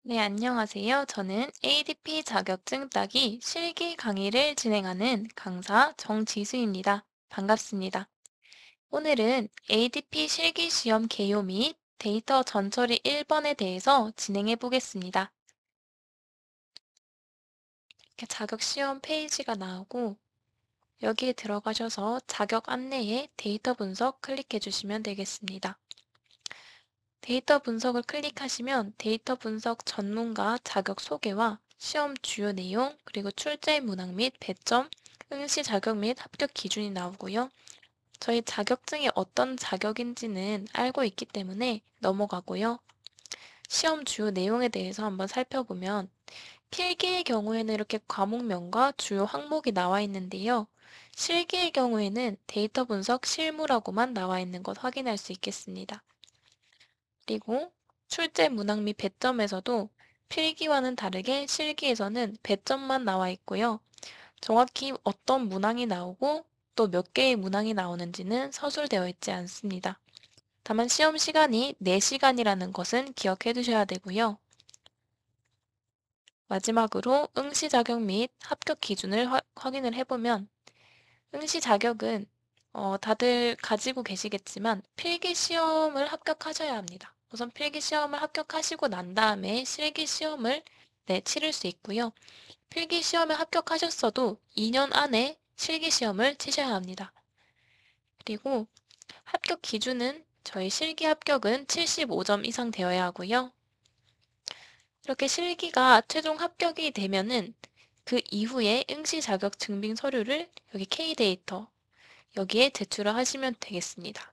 네, 안녕하세요. 저는 ADP 자격증 따기 실기 강의를 진행하는 강사 정지수입니다. 반갑습니다. 오늘은 ADP 실기 시험 개요 및 데이터 전처리 1번에 대해서 진행해 보겠습니다. 이렇게 자격 시험 페이지가 나오고 여기에 들어가셔서 자격 안내에 데이터 분석 클릭해 주시면 되겠습니다. 데이터 분석을 클릭하시면 데이터 분석 전문가 자격 소개와 시험 주요 내용, 그리고 출제 문항 및 배점, 응시 자격 및 합격 기준이 나오고요. 저희 자격증이 어떤 자격인지는 알고 있기 때문에 넘어가고요. 시험 주요 내용에 대해서 한번 살펴보면 필기의 경우에는 이렇게 과목명과 주요 항목이 나와 있는데요. 실기의 경우에는 데이터 분석 실무라고만 나와 있는 것 확인할 수 있겠습니다. 그리고 출제 문항 및 배점에서도 필기와는 다르게 실기에서는 배점만 나와 있고요. 정확히 어떤 문항이 나오고 또 몇 개의 문항이 나오는지는 서술되어 있지 않습니다. 다만 시험 시간이 4시간이라는 것은 기억해 두셔야 되고요. 마지막으로 응시 자격 및 합격 기준을 확인을 해보면 응시 자격은 다들 가지고 계시겠지만 필기 시험을 합격하셔야 합니다. 우선 필기 시험을 합격하시고 난 다음에 실기 시험을 치를 수 있고요. 필기 시험에 합격하셨어도 2년 안에 실기 시험을 치셔야 합니다. 그리고 합격 기준은 저희 실기 합격은 75점 이상 되어야 하고요. 이렇게 실기가 최종 합격이 되면은 그 이후에 응시 자격 증빙 서류를 여기 K데이터 여기에 제출을 하시면 되겠습니다.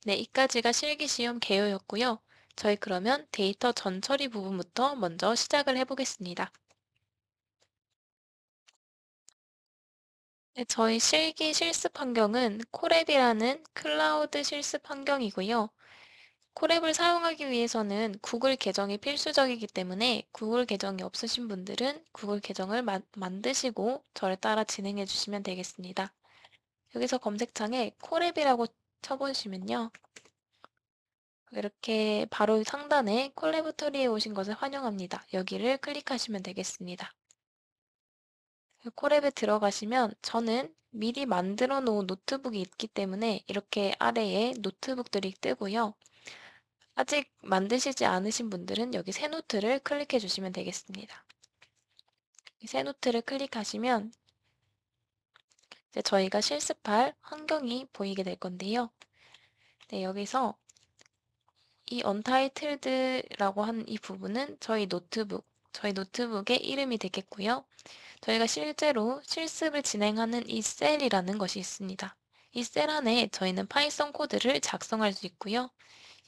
네, 이까지가 실기시험 개요였고요. 저희 그러면 데이터 전처리 부분부터 먼저 시작을 해보겠습니다. 네, 저희 실기 실습 환경은 콜앱이라는 클라우드 실습 환경이고요. 콜앱을 사용하기 위해서는 구글 계정이 필수적이기 때문에 구글 계정이 없으신 분들은 구글 계정을 만드시고 저를 따라 진행해 주시면 되겠습니다. 여기서 검색창에 콜앱이라고 쳐보시면요. 이렇게 바로 상단에 콜라보토리에 오신 것을 환영합니다. 여기를 클릭하시면 되겠습니다. 콜앱에 들어가시면 저는 미리 만들어 놓은 노트북이 있기 때문에 이렇게 아래에 노트북들이 뜨고요. 아직 만드시지 않으신 분들은 여기 새 노트를 클릭해 주시면 되겠습니다. 새 노트를 클릭하시면 이제 저희가 실습할 환경이 보이게 될 건데요. 네, 여기서 이 언타이틀드라고 한 이 부분은 저희 노트북의 이름이 되겠고요. 저희가 실제로 실습을 진행하는 이 셀이라는 것이 있습니다. 이 셀 안에 저희는 파이썬 코드를 작성할 수 있고요.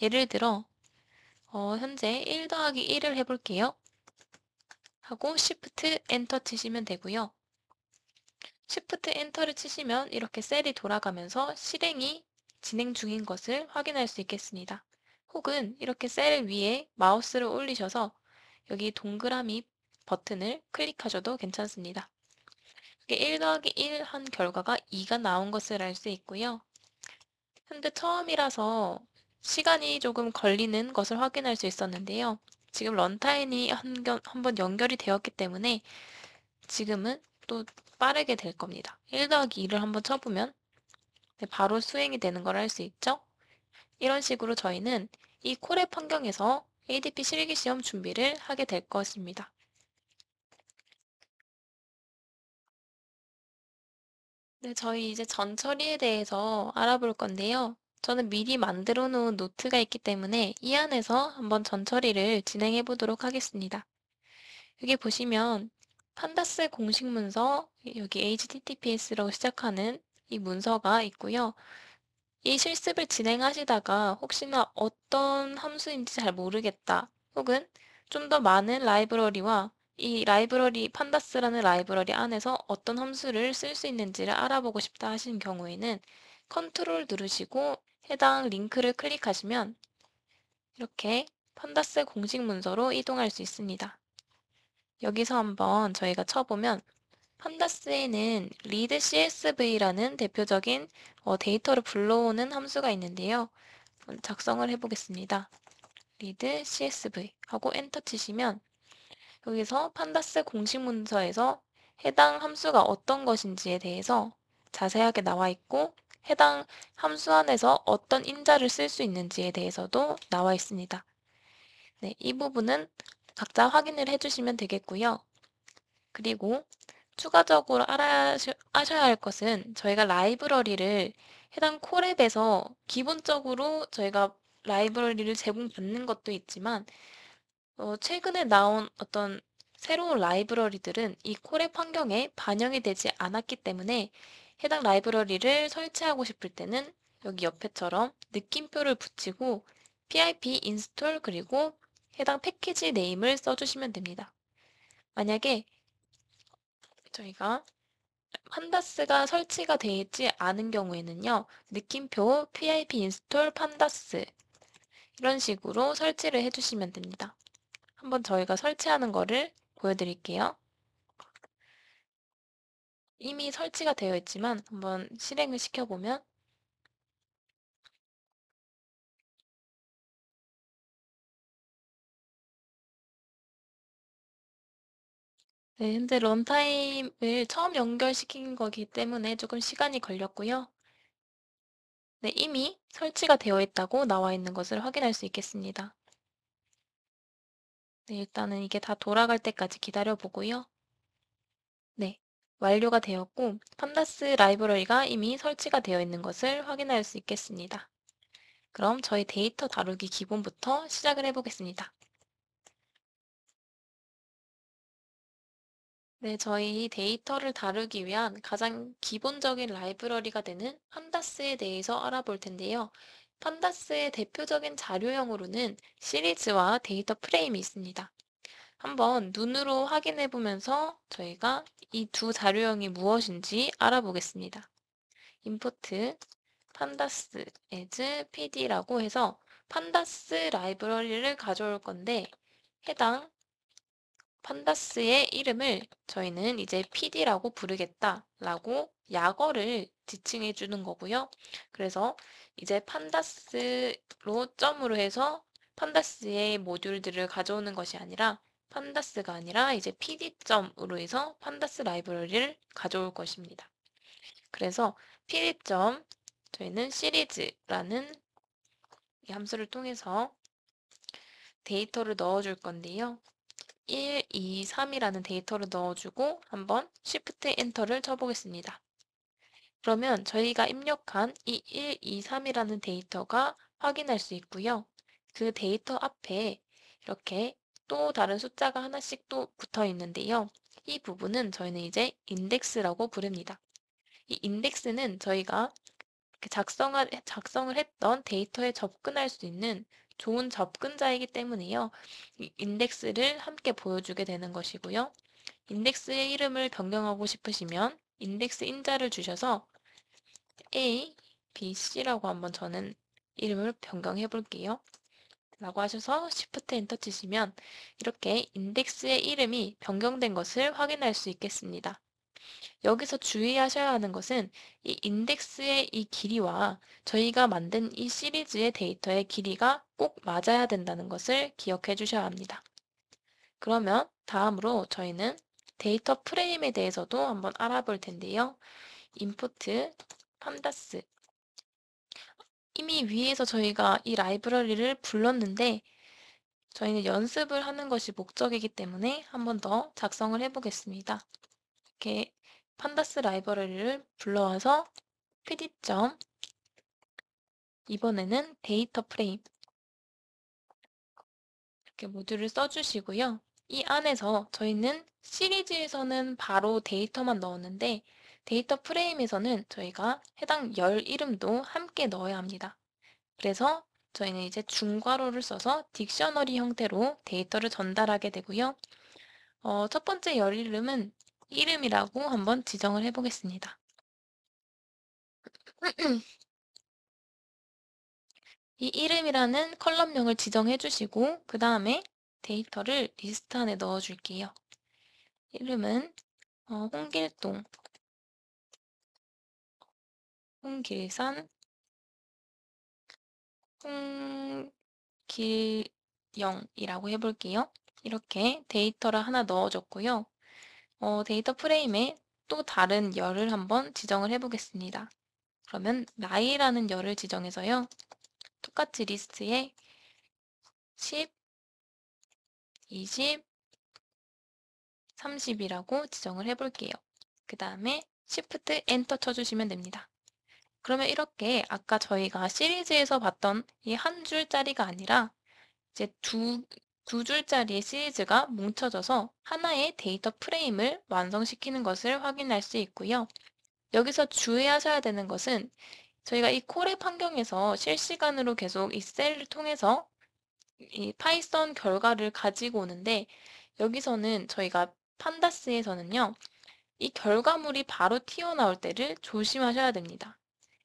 예를 들어 현재 1 더하기 1을 해볼게요. 하고 Shift 엔터 치시면 되고요. Shift 엔터를 치시면 이렇게 셀이 돌아가면서 실행이 진행 중인 것을 확인할 수 있겠습니다. 혹은 이렇게 셀 위에 마우스를 올리셔서 여기 동그라미 버튼을 클릭하셔도 괜찮습니다. 1 더하기 1 한 결과가 2가 나온 것을 알 수 있고요. 현재 처음이라서 시간이 조금 걸리는 것을 확인할 수 있었는데요. 지금 런타임이 한번 연결이 되었기 때문에 지금은 또 빠르게 될 겁니다. 1 더하기 2를 한번 쳐보면 바로 수행이 되는 걸 알 수 있죠? 이런 식으로 저희는 이 콜앱 환경에서 ADP 실기시험 준비를 하게 될 것입니다. 네, 저희 이제 전처리에 대해서 알아볼 건데요. 저는 미리 만들어 놓은 노트가 있기 때문에 이 안에서 한번 전처리를 진행해 보도록 하겠습니다. 여기 보시면 판다스 공식 문서, 여기 HTTPS라고 시작하는 이 문서가 있고요. 이 실습을 진행하시다가 혹시나 어떤 함수인지 잘 모르겠다. 혹은 좀 더 많은 라이브러리와 이 라이브러리, 판다스라는 라이브러리 안에서 어떤 함수를 쓸 수 있는지를 알아보고 싶다 하시는 경우에는 컨트롤 누르시고 해당 링크를 클릭하시면 이렇게 판다스 공식 문서로 이동할 수 있습니다. 여기서 한번 저희가 쳐보면 판다스에는 read CSV라는 대표적인 데이터를 불러오는 함수가 있는데요. 작성을 해보겠습니다. read CSV 하고 엔터 치시면 여기서 판다스 공식 문서에서 해당 함수가 어떤 것인지에 대해서 자세하게 나와 있고 해당 함수 안에서 어떤 인자를 쓸 수 있는지에 대해서도 나와 있습니다. 네, 이 부분은 각자 확인을 해주시면 되겠고요. 그리고 추가적으로 아셔야 할 것은 저희가 라이브러리를 해당 콜앱에서 기본적으로 저희가 라이브러리를 제공받는 것도 있지만 최근에 나온 어떤 새로운 라이브러리들은 이 콜앱 환경에 반영이 되지 않았기 때문에 해당 라이브러리를 설치하고 싶을 때는 여기 옆에처럼 느낌표를 붙이고 pip install 그리고 해당 패키지 네임을 써주시면 됩니다. 만약에 저희가 판다스가 설치가 되어 있지 않은 경우에는요. 느낌표 pip install 판다스 이런 식으로 설치를 해주시면 됩니다. 한번 저희가 설치하는 거를 보여드릴게요. 이미 설치가 되어 있지만 한번 실행을 시켜보면 네, 현재 런타임을 처음 연결시킨 거기 때문에 조금 시간이 걸렸고요. 네, 이미 설치가 되어 있다고 나와 있는 것을 확인할 수 있겠습니다. 네, 일단은 이게 다 돌아갈 때까지 기다려 보고요. 네, 완료가 되었고 판다스 라이브러리가 이미 설치가 되어 있는 것을 확인할 수 있겠습니다. 그럼 저희 데이터 다루기 기본부터 시작을 해보겠습니다. 네, 저희 데이터를 다루기 위한 가장 기본적인 라이브러리가 되는 판다스에 대해서 알아볼 텐데요. 판다스의 대표적인 자료형으로는 시리즈와 데이터 프레임이 있습니다. 한번 눈으로 확인해 보면서 저희가 이 두 자료형이 무엇인지 알아보겠습니다. import pandas as pd라고 해서 판다스 라이브러리를 가져올 건데 해당 판다스의 이름을 저희는 이제 PD라고 부르겠다라고 약어를 지칭해 주는 거고요. 그래서 이제 판다스로 점으로 해서 판다스의 모듈들을 가져오는 것이 아니라 판다스가 아니라 이제 PD 점으로 해서 판다스 라이브러리를 가져올 것입니다. 그래서 PD 점 저희는 시리즈라는 이 함수를 통해서 데이터를 넣어줄 건데요. 1, 2, 3이라는 데이터를 넣어주고 한번 Shift 엔터를 쳐보겠습니다. 그러면 저희가 입력한 이 1, 2, 3이라는 데이터가 확인할 수 있고요. 그 데이터 앞에 이렇게 또 다른 숫자가 하나씩 또 붙어 있는데요. 이 부분은 저희는 이제 인덱스라고 부릅니다. 이 인덱스는 저희가 작성을 했던 데이터에 접근할 수 있는 좋은 접근자이기 때문에요. 이 인덱스를 함께 보여주게 되는 것이고요. 인덱스의 이름을 변경하고 싶으시면 인덱스 인자를 주셔서 A, B, C라고 한번 저는 이름을 변경해 볼게요. 라고 하셔서 Shift 엔터 치시면 이렇게 인덱스의 이름이 변경된 것을 확인할 수 있겠습니다. 여기서 주의하셔야 하는 것은 이 인덱스의 이 길이와 저희가 만든 이 시리즈의 데이터의 길이가 꼭 맞아야 된다는 것을 기억해 주셔야 합니다. 그러면 다음으로 저희는 데이터 프레임에 대해서도 한번 알아볼 텐데요. import pandas 이미 위에서 저희가 이 라이브러리를 불렀는데 저희는 연습을 하는 것이 목적이기 때문에 한번 더 작성을 해 보겠습니다. 이렇게 판다스 라이브러리를 불러와서 pd. 이번에는 데이터 프레임 이렇게 모듈을 써주시고요. 이 안에서 저희는 시리즈에서는 바로 데이터만 넣었는데 데이터 프레임에서는 저희가 해당 열 이름도 함께 넣어야 합니다. 그래서 저희는 이제 중괄호를 써서 딕셔너리 형태로 데이터를 전달하게 되고요. 첫 번째 열 이름은 이름이라고 한번 지정을 해보겠습니다. 이 이름이라는 컬럼명을 지정해 주시고 그 다음에 데이터를 리스트 안에 넣어 줄게요. 이름은 홍길동, 홍길산, 홍길 0이라고 해볼게요. 이렇게 데이터를 하나 넣어줬고요. 데이터 프레임에 또 다른 열을 한번 지정을 해보겠습니다. 그러면 나이라는 열을 지정해서요. 똑같이 리스트에 10, 20, 30이라고 지정을 해볼게요. 그 다음에 Shift 엔터 쳐주시면 됩니다. 그러면 이렇게 아까 저희가 시리즈에서 봤던 이 한 줄짜리가 아니라 이제 두 줄짜리의 시리즈가 뭉쳐져서 하나의 데이터 프레임을 완성시키는 것을 확인할 수 있고요. 여기서 주의하셔야 되는 것은 저희가 이 콜앱 환경에서 실시간으로 계속 이 셀을 통해서 이 파이썬 결과를 가지고 오는데 여기서는 저희가 판다스에서는요. 이 결과물이 바로 튀어나올 때를 조심하셔야 됩니다.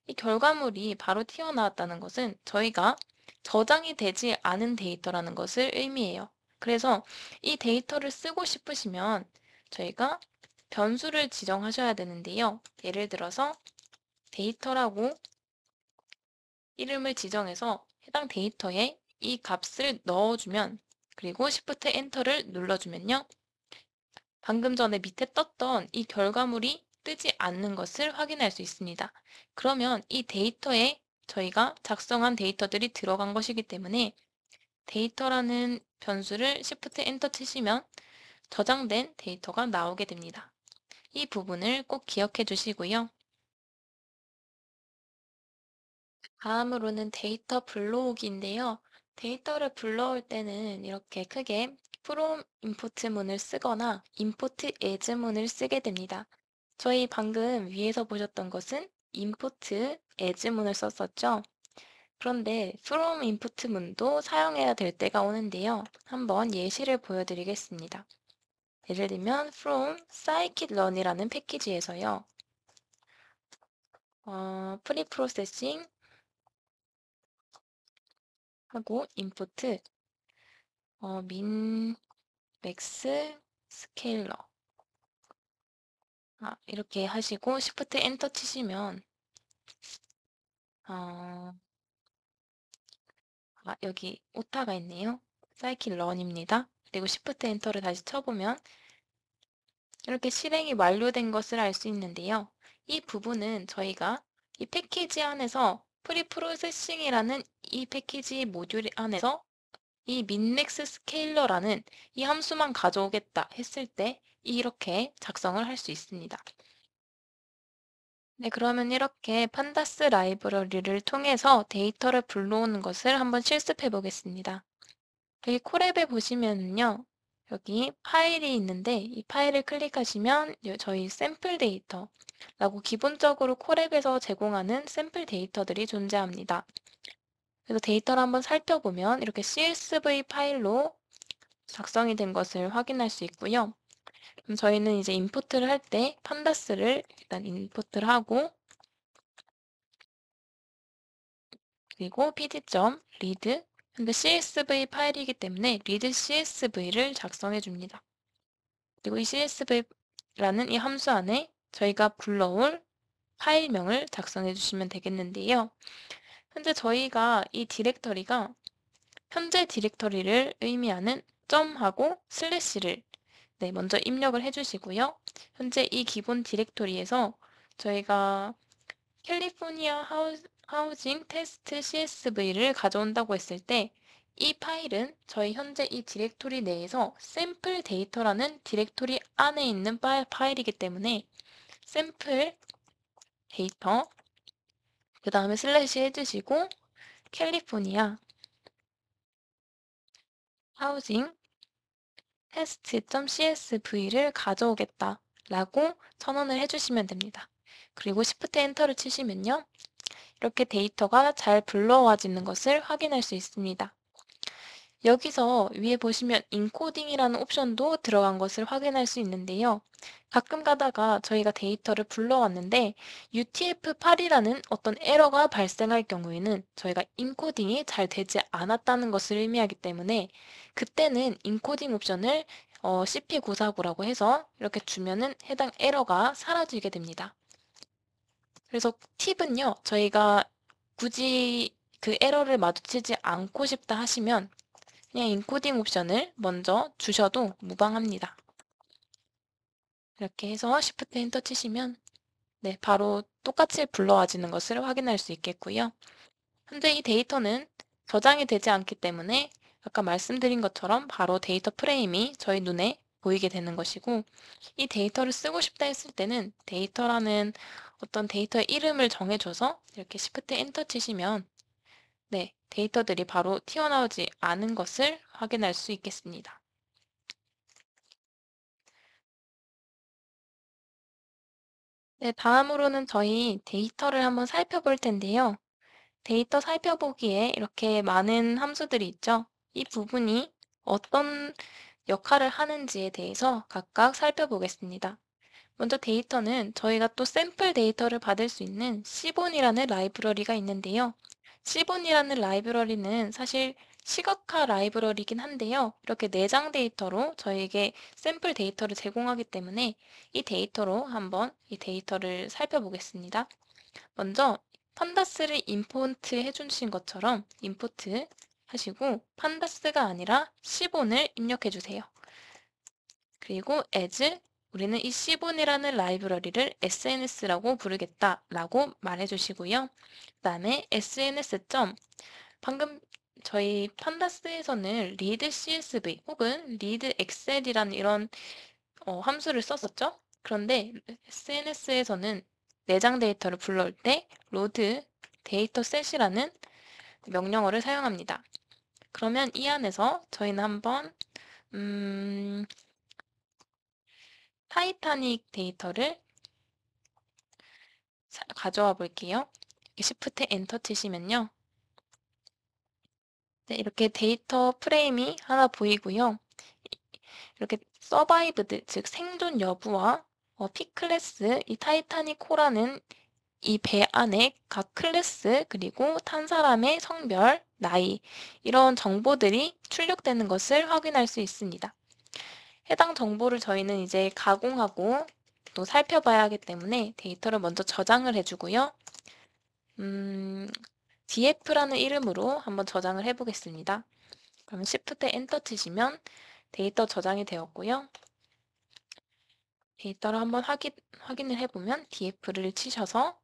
이 결과물이 바로 튀어나왔다는 것은 저희가 저장이 되지 않은 데이터라는 것을 의미해요. 그래서 이 데이터를 쓰고 싶으시면 저희가 변수를 지정하셔야 되는데요. 예를 들어서 데이터라고 이름을 지정해서 해당 데이터에 이 값을 넣어주면 그리고 Shift 엔터를 눌러주면요. 방금 전에 밑에 떴던 이 결과물이 뜨지 않는 것을 확인할 수 있습니다. 그러면 이 데이터에 저희가 작성한 데이터들이 들어간 것이기 때문에 데이터라는 변수를 Shift 엔터 치시면 저장된 데이터가 나오게 됩니다. 이 부분을 꼭 기억해 주시고요. 다음으로는 데이터 불러오기인데요. 데이터를 불러올 때는 이렇게 크게 from import 문을 쓰거나 import as 문을 쓰게 됩니다. 저희 방금 위에서 보셨던 것은 import as 문을 썼었죠. 그런데 from input 문도 사용해야 될 때가 오는데요. 한번 예시를 보여드리겠습니다. 예를 들면 from scikit-learn이라는 패키지에서요. 프리프로세싱 하고 input min, max, 스케일러 이렇게 하시고 Shift 엔터 치시면 어, 여기 오타가 있네요. 사이클 런입니다. 그리고 Shift 엔터를 다시 쳐보면 이렇게 실행이 완료된 것을 알 수 있는데요. 이 부분은 저희가 이 패키지 안에서 프리프로세싱이라는 이 패키지 모듈 안에서 이 민맥스 스케일러라는 이 함수만 가져오겠다 했을 때 이렇게 작성을 할 수 있습니다. 네, 그러면 이렇게 판다스 라이브러리를 통해서 데이터를 불러오는 것을 한번 실습해 보겠습니다. 여기 콜앱에 보시면요. 여기 파일이 있는데 이 파일을 클릭하시면 저희 샘플 데이터라고 기본적으로 콜앱에서 제공하는 샘플 데이터들이 존재합니다. 그래서 데이터를 한번 살펴보면 이렇게 CSV 파일로 작성이 된 것을 확인할 수 있고요. 그럼 저희는 이제 임포트를 할 때 판다스를 일단 임포트를 하고 그리고 pd.read 근데 CSV 파일이기 때문에 read CSV를 작성해 줍니다. 그리고 이 CSV라는 이 함수 안에 저희가 불러올 파일명을 작성해 주시면 되겠는데요. 현재 저희가 이 디렉터리가 현재 디렉터리를 의미하는 점하고 슬래시를 먼저 입력을 해주시고요. 현재 이 기본 디렉토리에서 저희가 캘리포니아 하우징 테스트 CSV를 가져온다고 했을 때 이 파일은 저희 현재 이 디렉토리 내에서 샘플 데이터라는 디렉토리 안에 있는 파일이기 때문에 샘플 데이터 그 다음에 슬래시 해주시고 캘리포니아 하우징 test.csv를 가져오겠다 라고 선언을 해주시면 됩니다. 그리고 Shift 엔터를 치시면요. 이렇게 데이터가 잘 불러와지는 것을 확인할 수 있습니다. 여기서 위에 보시면 인코딩이라는 옵션도 들어간 것을 확인할 수 있는데요. 가끔 가다가 저희가 데이터를 불러왔는데 UTF-8이라는 어떤 에러가 발생할 경우에는 저희가 인코딩이 잘 되지 않았다는 것을 의미하기 때문에 그때는 인코딩 옵션을 CP949라고 해서 이렇게 주면은 해당 에러가 사라지게 됩니다. 그래서 팁은요, 저희가 굳이 그 에러를 마주치지 않고 싶다 하시면 그냥 인코딩 옵션을 먼저 주셔도 무방합니다. 이렇게 해서 Shift 엔터 치시면 네, 바로 똑같이 불러와지는 것을 확인할 수 있겠고요. 현재 이 데이터는 저장이 되지 않기 때문에 아까 말씀드린 것처럼 바로 데이터 프레임이 저희 눈에 보이게 되는 것이고, 이 데이터를 쓰고 싶다 했을 때는 데이터라는 어떤 데이터의 이름을 정해줘서 이렇게 Shift 엔터 치시면 네, 데이터들이 바로 튀어나오지 않은 것을 확인할 수 있겠습니다. 네, 다음으로는 저희 데이터를 한번 살펴볼 텐데요. 데이터 살펴보기에 이렇게 많은 함수들이 있죠. 이 부분이 어떤 역할을 하는지에 대해서 각각 살펴보겠습니다. 먼저 데이터는 저희가 또 샘플 데이터를 받을 수 있는 시본이라는 라이브러리가 있는데요. 시본이라는 라이브러리는 사실 시각화 라이브러리긴 한데요. 이렇게 내장 데이터로 저희에게 샘플 데이터를 제공하기 때문에 이 데이터로 한번 이 데이터를 살펴보겠습니다. 먼저 판다스를 임포트 해주신 것처럼 임포트 하시고 판다스가 아니라 시본을 입력해 주세요. 그리고 as 우리는 이 시본이라는 라이브러리를 SNS라고 부르겠다라고 말해주시고요. 그 다음에 SNS. 방금 저희 판다스에서는 read CSV 혹은 read excel이라는 이런 함수를 썼었죠. 그런데 SNS에서는 내장 데이터를 불러올 때 load dataset이라는 명령어를 사용합니다. 그러면 이 안에서 저희는 한번 타이타닉 데이터를 가져와 볼게요. Shift 엔터 치시면요. 네, 이렇게 데이터 프레임이 하나 보이고요. 이렇게 서바이브드, 즉 생존 여부와 P 클래스, 이 타이타닉 코라는 이 배 안에 각 클래스, 그리고 탄 사람의 성별, 나이, 이런 정보들이 출력되는 것을 확인할 수 있습니다. 해당 정보를 저희는 이제 가공하고 또 살펴봐야 하기 때문에 데이터를 먼저 저장을 해주고요. df라는 이름으로 한번 저장을 해보겠습니다. 그러면 Shift 엔터 치시면 데이터 저장이 되었고요. 데이터를 한번 확인을 해보면 df를 치셔서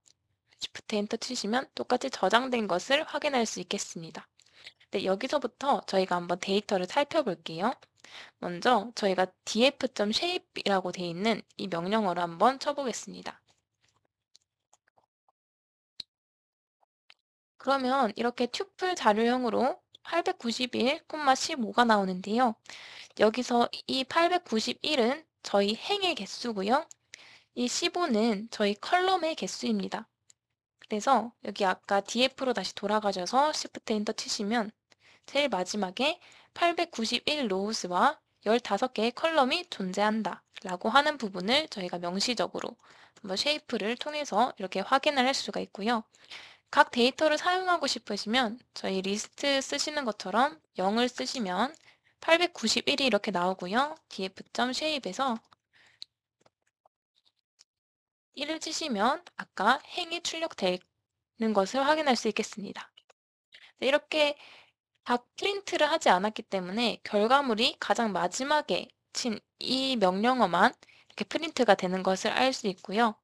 Shift 엔터 치시면 똑같이 저장된 것을 확인할 수 있겠습니다. 네, 여기서부터 저희가 한번 데이터를 살펴볼게요. 먼저 저희가 df.shape이라고 되어 있는 이 명령어를 한번 쳐보겠습니다. 그러면 이렇게 튜플 자료형으로 891,15가 나오는데요. 여기서 이 891은 저희 행의 개수고요. 이 15는 저희 컬럼의 개수입니다. 그래서 여기 아까 df로 다시 돌아가셔서 Shift 엔터 치시면 제일 마지막에 891 로우스와 15개의 컬럼이 존재한다 라고 하는 부분을 저희가 명시적으로 한번 쉐이프를 통해서 이렇게 확인을 할 수가 있고요. 각 데이터를 사용하고 싶으시면 저희 리스트 쓰시는 것처럼 0을 쓰시면 891이 이렇게 나오고요. df.shape에서 1을 치시면 아까 행이 출력되는 것을 확인할 수 있겠습니다. 네, 이렇게 다 프린트를 하지 않았기 때문에 결과물이 가장 마지막에 친 이 명령어만 이렇게 프린트가 되는 것을 알 수 있고요.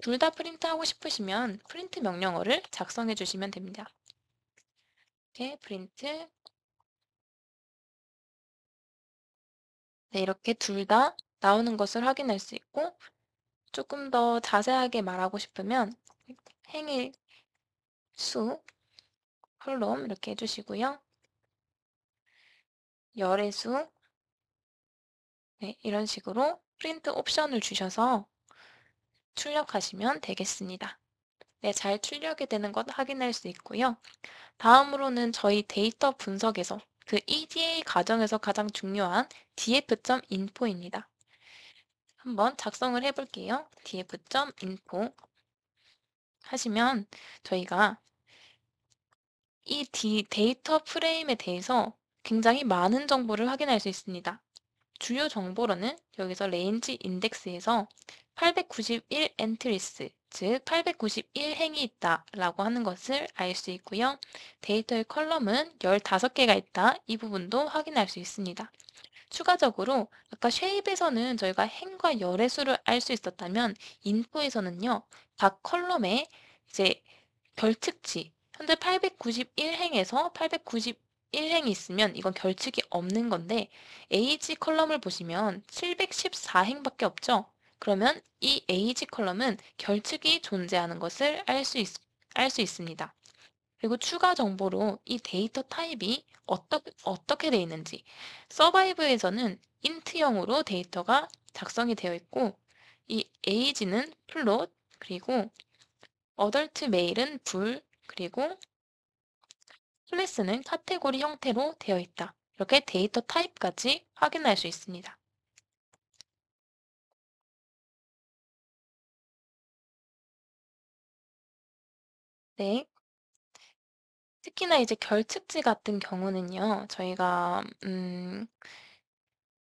둘 다 프린트하고 싶으시면 프린트 명령어를 작성해 주시면 됩니다. 이렇게 프린트. 네, 이렇게 둘 다 나오는 것을 확인할 수 있고 조금 더 자세하게 말하고 싶으면 행의 수, 컬럼 이렇게 해주시고요. 열의 수, 네, 이런 식으로 프린트 옵션을 주셔서 출력하시면 되겠습니다. 네, 잘 출력이 되는 것 확인할 수 있고요. 다음으로는 저희 데이터 분석에서 그 EDA 과정에서 가장 중요한 df.info입니다. 한번 작성을 해볼게요. df.info 하시면 저희가 이 데이터 프레임에 대해서 굉장히 많은 정보를 확인할 수 있습니다. 주요 정보로는 여기서 레인지 인덱스에서 891 엔트리스, 즉 891행이 있다라고 하는 것을 알 수 있고요. 데이터의 컬럼은 15개가 있다. 이 부분도 확인할 수 있습니다. 추가적으로 아까 쉐입에서는 저희가 행과 열의 수를 알 수 있었다면 인포에서는요. 각 컬럼에 이제 결측치 현재 891행에서 891행이 있으면 이건 결측이 없는 건데 AG 컬럼을 보시면 714행밖에 없죠. 그러면 이 AG 컬럼은 결측이 존재하는 것을 알 수 있습니다. 그리고 추가 정보로 이 데이터 타입이 어떻게 되어 있는지 서바이브에서는 인트형으로 데이터가 작성이 되어 있고 이 age는 플롯 그리고 어덜트 메일은 불 그리고 클래스는 카테고리 형태로 되어 있다. 이렇게 데이터 타입까지 확인할 수 있습니다. 네. 특히나 이제 결측지 같은 경우는요, 저희가,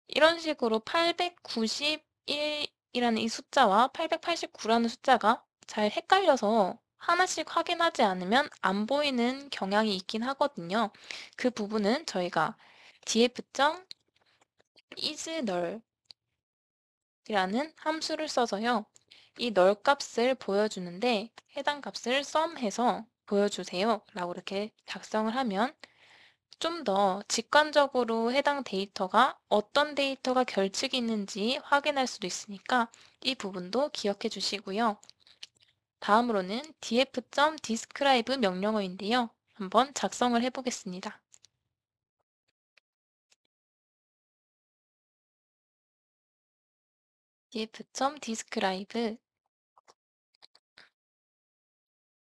이런 식으로 891이라는 이 숫자와 889라는 숫자가 잘 헷갈려서 하나씩 확인하지 않으면 안 보이는 경향이 있긴 하거든요. 그 부분은 저희가 df.isNull 이라는 함수를 써서요. 이 널 값을 보여주는데 해당 값을 sum해서 보여주세요 라고 이렇게 작성을 하면 좀 더 직관적으로 해당 데이터가 어떤 데이터가 결측이 있는지 확인할 수도 있으니까 이 부분도 기억해 주시고요. 다음으로는 df.describe 명령어인데요. 한번 작성을 해 보겠습니다. df.describe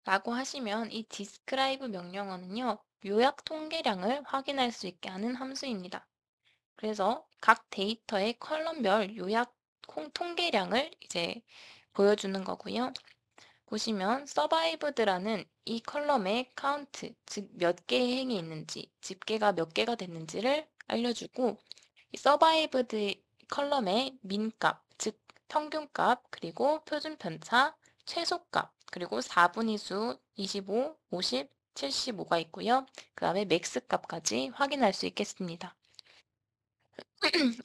라고 하시면 이 describe 명령어는요, 요약 통계량을 확인할 수 있게 하는 함수입니다. 그래서 각 데이터의 컬럼별 요약 통계량을 이제 보여주는 거고요. 보시면 survived라는 이 컬럼의 count, 즉 몇 개의 행이 있는지, 집계가 몇 개가 됐는지를 알려주고 이 survived 컬럼의 민값, 즉 평균값, 그리고 표준편차, 최소값, 그리고 4분의 수 25, 50, 75가 있고요. 그 다음에 맥스 값까지 확인할 수 있겠습니다.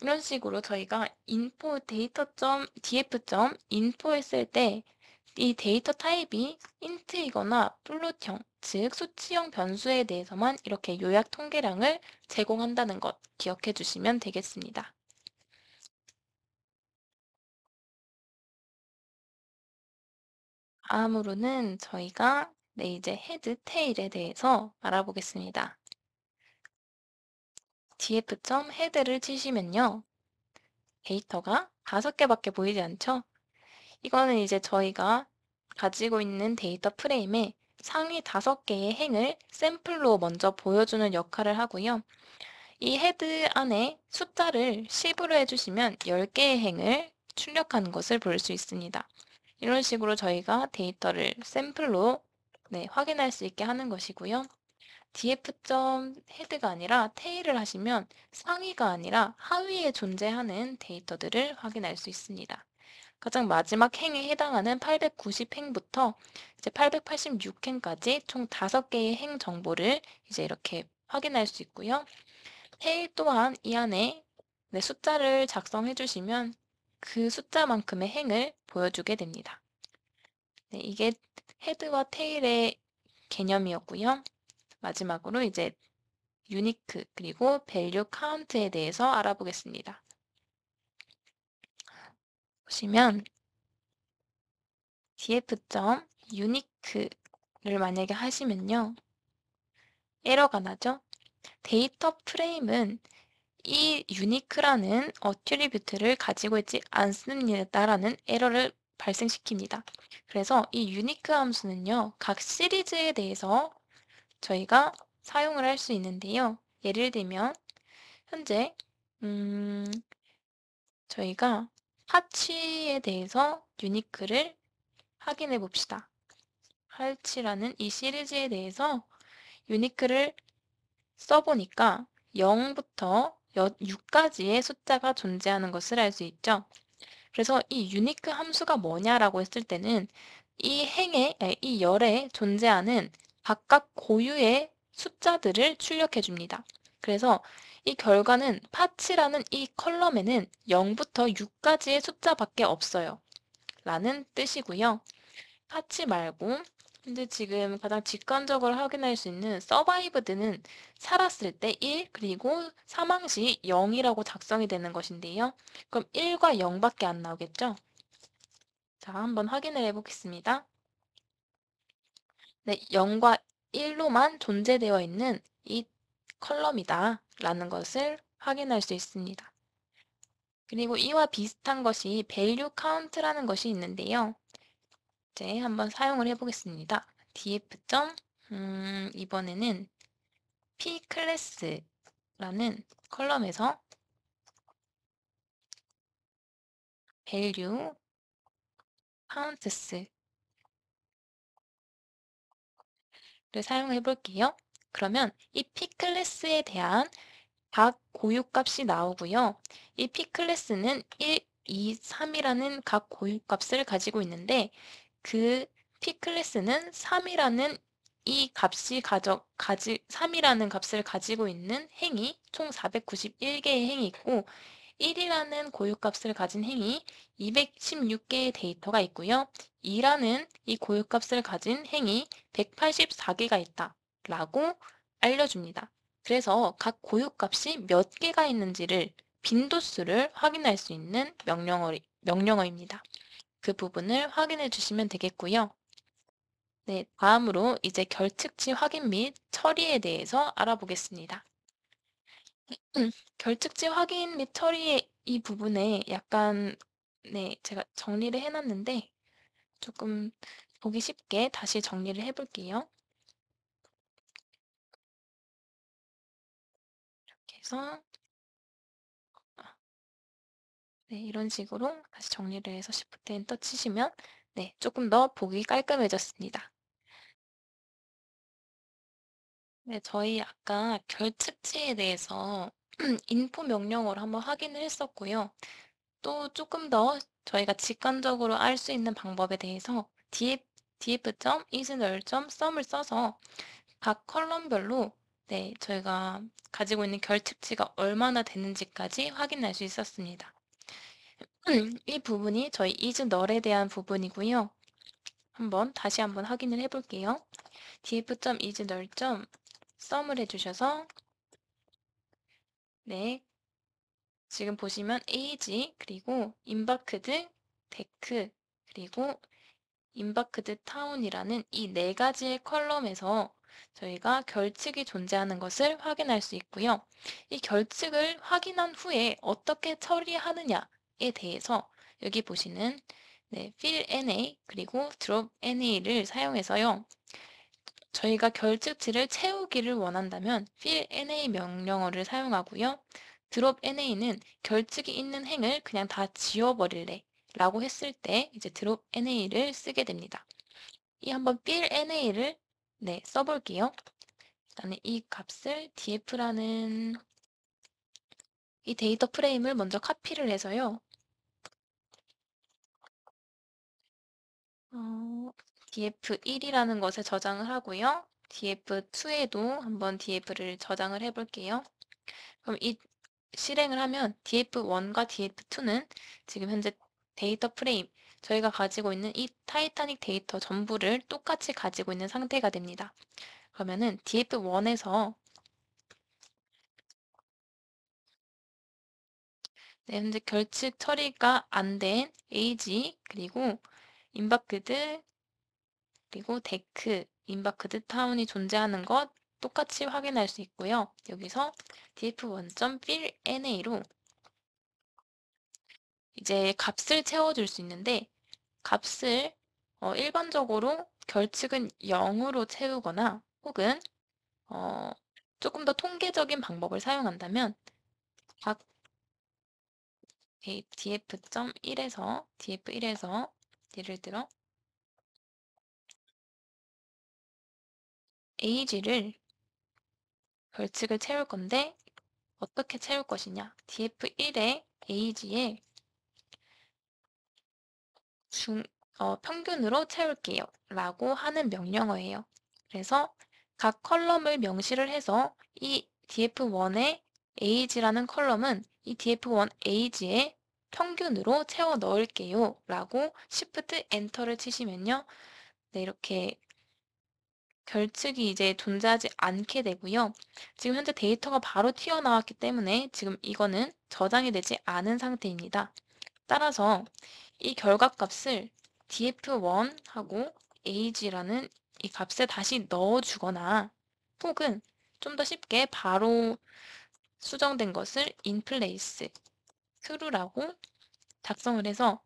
이런 식으로 저희가 info data.df.info 했을 때 이 데이터 타입이 int이거나 플롯형, 즉 수치형 변수에 대해서만 이렇게 요약 통계량을 제공한다는 것 기억해 주시면 되겠습니다. 다음으로는 저희가 이제 헤드 테일에 대해서 알아보겠습니다. df.head를 치시면요. 데이터가 5개밖에 보이지 않죠? 이거는 이제 저희가 가지고 있는 데이터 프레임에 상위 5개의 행을 샘플로 먼저 보여주는 역할을 하고요. 이 헤드 안에 숫자를 10으로 해주시면 10개의 행을 출력하는 것을 볼 수 있습니다. 이런 식으로 저희가 데이터를 샘플로 확인할 수 있게 하는 것이고요. df.head가 아니라 테일을 하시면 상위가 아니라 하위에 존재하는 데이터들을 확인할 수 있습니다. 가장 마지막 행에 해당하는 890행부터 이제 886행까지 총 5개의 행 정보를 이제 이렇게 확인할 수 있고요. 테일 또한 이 안에 숫자를 작성해 주시면 그 숫자만큼의 행을 보여주게 됩니다. 이게 헤드와 테일의 개념이었고요. 마지막으로 이제 유니크 그리고 밸류 카운트에 대해서 알아보겠습니다. 보시면 df.unique를 만약에 하시면요. 에러가 나죠? 데이터 프레임은 이 유니크라는 어트리뷰트를 가지고 있지 않습니다라는 에러를 발생시킵니다. 그래서 이 유니크 함수는요. 각 시리즈에 대해서 저희가 사용을 할 수 있는데요. 예를 들면 현재 저희가 하치에 대해서 유니크를 확인해 봅시다. 하치라는 이 시리즈에 대해서 유니크를 써보니까 0부터 6까지의 숫자가 존재하는 것을 알 수 있죠. 그래서 이 유니크 함수가 뭐냐라고 했을 때는 이 이 열에 존재하는 각각 고유의 숫자들을 출력해 줍니다. 그래서 이 결과는 파츠라는 이 컬럼에는 0부터 6까지의 숫자밖에 없어요. 라는 뜻이고요. 파츠 말고 근데 지금 가장 직관적으로 확인할 수 있는 서바이브드는 살았을 때 1, 그리고 사망 시 0이라고 작성이 되는 것인데요. 그럼 1과 0밖에 안 나오겠죠? 자, 한번 확인을 해보겠습니다. 네, 0과 1로만 존재되어 있는 이 컬럼이다 라는 것을 확인할 수 있습니다. 그리고 이와 비슷한 것이 value count라는 것이 있는데요. 이제 한번 사용을 해보겠습니다. df. 이번에는 p 클래스라는 컬럼에서 value counts를 사용해 볼게요. 그러면 이 p 클래스에 대한 각 고유값이 나오고요. 이 p 클래스는 1, 2, 3이라는 각 고유값을 가지고 있는데 그 p 클래스는 3이라는 이 값이 3이라는 값을 가지고 있는 행이 총 491개의 행이 있고 1이라는 고유값을 가진 행이 216개의 데이터가 있고요. 2라는 이 고유값을 가진 행이 184개가 있다 라고 알려줍니다. 그래서 각 고유값이 몇 개가 있는지를 빈도수를 확인할 수 있는 명령어입니다. 그 부분을 확인해 주시면 되겠고요. 네, 다음으로 이제 결측치 확인 및 처리에 대해서 알아보겠습니다. 결측지 확인 및 처리의 이 부분에 약간 네, 제가 정리를 해놨는데 조금 보기 쉽게 다시 정리를 해볼게요. 이렇게 해서 네, 이런 식으로 다시 정리를 해서 Shift 엔터 치시면 네, 조금 더 보기 깔끔해졌습니다. 네, 저희 아까 결측치에 대해서 인포 명령어로 한번 확인을 했었고요. 또 조금 더 저희가 직관적으로 알 수 있는 방법에 대해서 df.isNull.sum을 써서 각 컬럼별로 네, 저희가 가지고 있는 결측치가 얼마나 되는지까지 확인할 수 있었습니다. 이 부분이 저희 isNull에 대한 부분이고요. 다시 한번 확인을 해볼게요. df.isNull.sum을 해주셔서 네, 지금 보시면 age 그리고 인바크드, 데크 그리고 인바크드 타운이라는 이 네 가지의 컬럼에서 저희가 결측이 존재하는 것을 확인할 수 있고요. 이 결측을 확인한 후에 어떻게 처리하느냐에 대해서 여기 보시는 네, fill NA 그리고 drop NA를 사용해서요. 저희가 결측치를 채우기를 원한다면 fill NA 명령어를 사용하고요. drop NA는 결측이 있는 행을 그냥 다 지워버릴래 라고 했을 때 이제 drop NA를 쓰게 됩니다. 이 한번 fill NA를 네, 써볼게요. 일단은 이 값을 df라는 이 데이터 프레임을 먼저 카피를 해서요. df1이라는 것에 저장을 하고요. df2에도 한번 df를 저장을 해볼게요. 그럼 이 실행을 하면 df1과 df2는 지금 현재 데이터 프레임, 저희가 가지고 있는 이 타이타닉 데이터 전부를 똑같이 가지고 있는 상태가 됩니다. 그러면은 df1에서 네, 현재 결측 처리가 안 된 age 그리고 인바크드 그리고 데크 인바크드 타운이 존재하는 것 똑같이 확인할 수 있고요. 여기서 df1.fill na로 이제 값을 채워줄 수 있는데 값을 일반적으로 결측은 0으로 채우거나 혹은 어, 조금 더 통계적인 방법을 사용한다면 각 df.1에서 예를 들어 age를 결측을 채울 건데 어떻게 채울 것이냐 df1의 age의 평균으로 채울게요 라고 하는 명령어예요. 그래서 각 컬럼을 명시를 해서 이 df1의 age라는 컬럼은 이 df1 age에 평균으로 채워 넣을게요 라고 Shift 엔터를 치시면요. 네, 이렇게 결측이 이제 존재하지 않게 되고요. 지금 현재 데이터가 바로 튀어나왔기 때문에 지금 이거는 저장이 되지 않은 상태입니다. 따라서 이 결과값을 df1하고 age라는 이 값에 다시 넣어주거나 혹은 좀 더 쉽게 바로 수정된 것을 inplace true라고 작성을 해서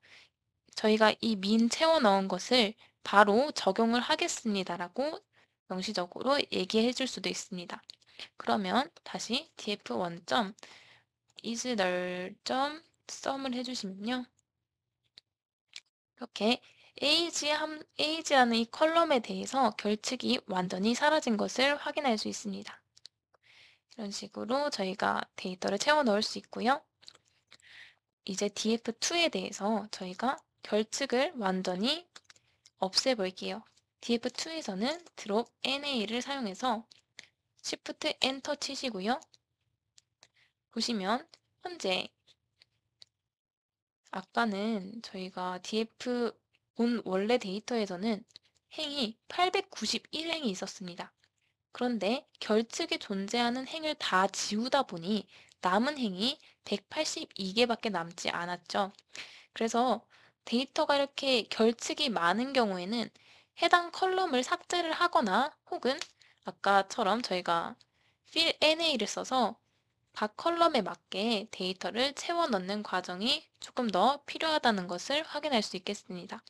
저희가 이 min 채워 넣은 것을 바로 적용을 하겠습니다라고 명시적으로 얘기해 줄 수도 있습니다. 그러면 다시 df1. isNull.sum을 해주시면요. 이렇게 age라는 이 컬럼에 대해서 결측이 완전히 사라진 것을 확인할 수 있습니다. 이런 식으로 저희가 데이터를 채워 넣을 수 있고요. 이제 df2에 대해서 저희가 결측을 완전히 없애볼게요. df2에서는 drop na를 사용해서 Shift 엔터 치시고요. 보시면 현재 아까는 저희가 df 본 원래 데이터에서는 행이 891행이 있었습니다. 그런데 결측에 존재하는 행을 다 지우다 보니 남은 행이 182개밖에 남지 않았죠. 그래서 데이터가 이렇게 결측이 많은 경우에는 해당 컬럼을 삭제를 하거나 혹은 아까처럼 저희가 fill NA를 써서 각 컬럼에 맞게 데이터를 채워 넣는 과정이 조금 더 필요하다는 것을 확인할 수 있겠습니다.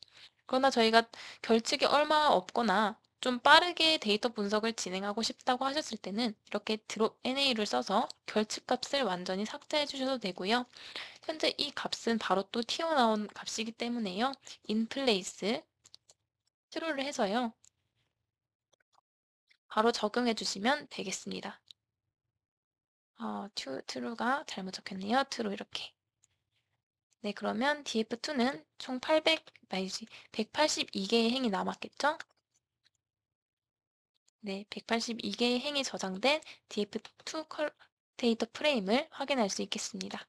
그러나 저희가 결측이 얼마 없거나 좀 빠르게 데이터 분석을 진행하고 싶다고 하셨을 때는 이렇게 drop NA를 써서 결측 값을 완전히 삭제해 주셔도 되고요. 현재 이 값은 바로 또 튀어나온 값이기 때문에요. inplace true를 해서요. 바로 적용해 주시면 되겠습니다. true가 잘못 적혔네요. true 이렇게. 네, 그러면 df2는 총 182개의 행이 남았겠죠? 네, 182개의 행이 저장된 df2 데이터 프레임을 확인할 수 있겠습니다.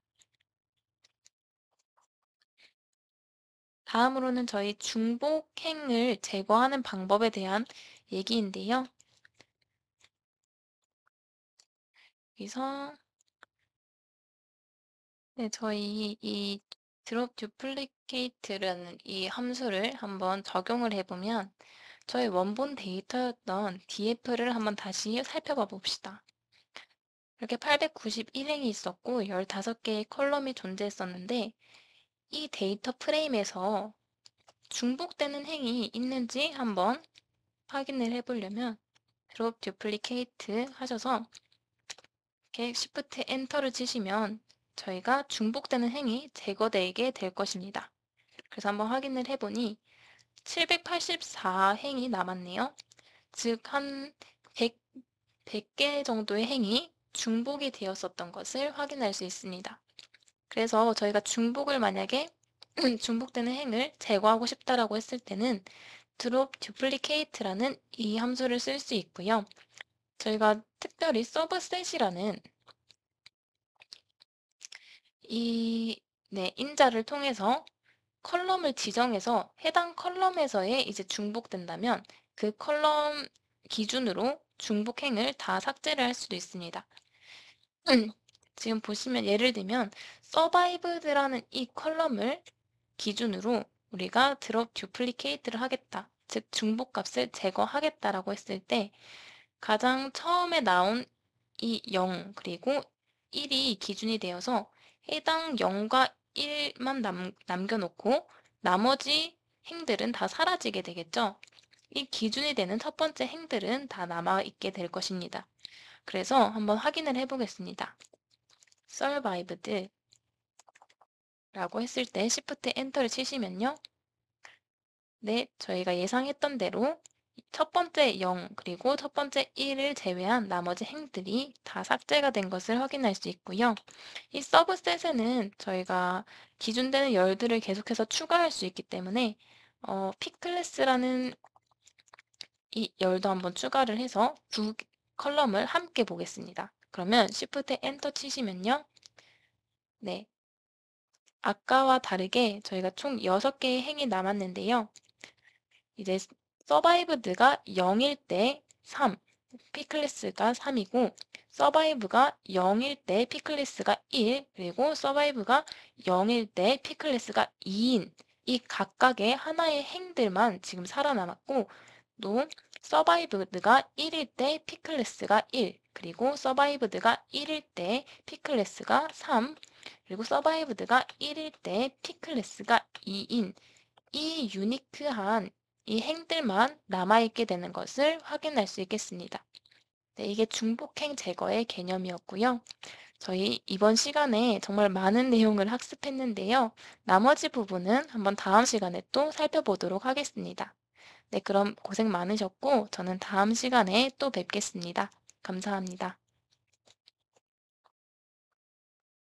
다음으로는 저희 중복행을 제거하는 방법에 대한 얘기인데요. 여기서 네, 저희 이 drop duplicate라는 이 함수를 한번 적용을 해보면 저희 원본 데이터였던 df를 한번 다시 살펴봐 봅시다. 이렇게 891행이 있었고 15개의 컬럼이 존재했었는데 이 데이터 프레임에서 중복되는 행이 있는지 한번 확인을 해보려면 drop duplicate 하셔서 이렇게 Shift 엔터를 치시면 저희가 중복되는 행이 제거되게 될 것입니다. 그래서 한번 확인을 해보니 784행이 남았네요. 즉, 한 100개 정도의 행이 중복이 되었었던 것을 확인할 수 있습니다. 그래서 저희가 중복을 만약에 중복되는 행을 제거하고 싶다라고 했을 때는 drop duplicate라는 이 함수를 쓸 수 있고요. 저희가 특별히 subset이라는 이 인자를 통해서 컬럼을 지정해서 해당 컬럼에서의 이제 중복된다면 그 컬럼 기준으로 중복행을 다 삭제를 할 수도 있습니다. 지금 보시면 예를 들면 survived라는 이 컬럼을 기준으로 우리가 drop duplicate를 하겠다. 즉 중복값을 제거하겠다라고 했을 때 가장 처음에 나온 이 0 그리고 1이 기준이 되어서 해당 0과 1만 남겨놓고 나머지 행들은 다 사라지게 되겠죠. 이 기준이 되는 첫 번째 행들은 다 남아있게 될 것입니다. 그래서 한번 확인을 해보겠습니다. survived 라고 했을 때 Shift 엔터를 치시면요. 네, 저희가 예상했던 대로 첫 번째 0 그리고 첫 번째 1을 제외한 나머지 행들이 다 삭제가 된 것을 확인할 수 있고요. 이 서브셋에는 저희가 기준되는 열들을 계속해서 추가할 수 있기 때문에 P클래스라는 이 열도 한번 추가를 해서 두 컬럼을 함께 보겠습니다. 그러면 Shift 엔터 치시면요. 네. 아까와 다르게 저희가 총 6개의 행이 남았는데요. 이제 서바이브드가 0일 때 3, P클래스가 3이고 서바이브가 0일 때 P클래스가 1, 그리고 서바이브가 0일 때 P클래스가 2인 이 각각의 하나의 행들만 지금 살아남았고 또 서바이브드가 1일 때 P클래스가 1, 그리고 서바이브드가 1일 때 P클래스가 3, 그리고 서바이브드가 1일 때 P클래스가 2인 이 유니크한 이 행들만 남아있게 되는 것을 확인할 수 있겠습니다. 네, 이게 중복행 제거의 개념이었고요. 저희 이번 시간에 정말 많은 내용을 학습했는데요. 나머지 부분은 한번 다음 시간에 또 살펴보도록 하겠습니다. 네, 그럼 고생 많으셨고 저는 다음 시간에 또 뵙겠습니다. 감사합니다.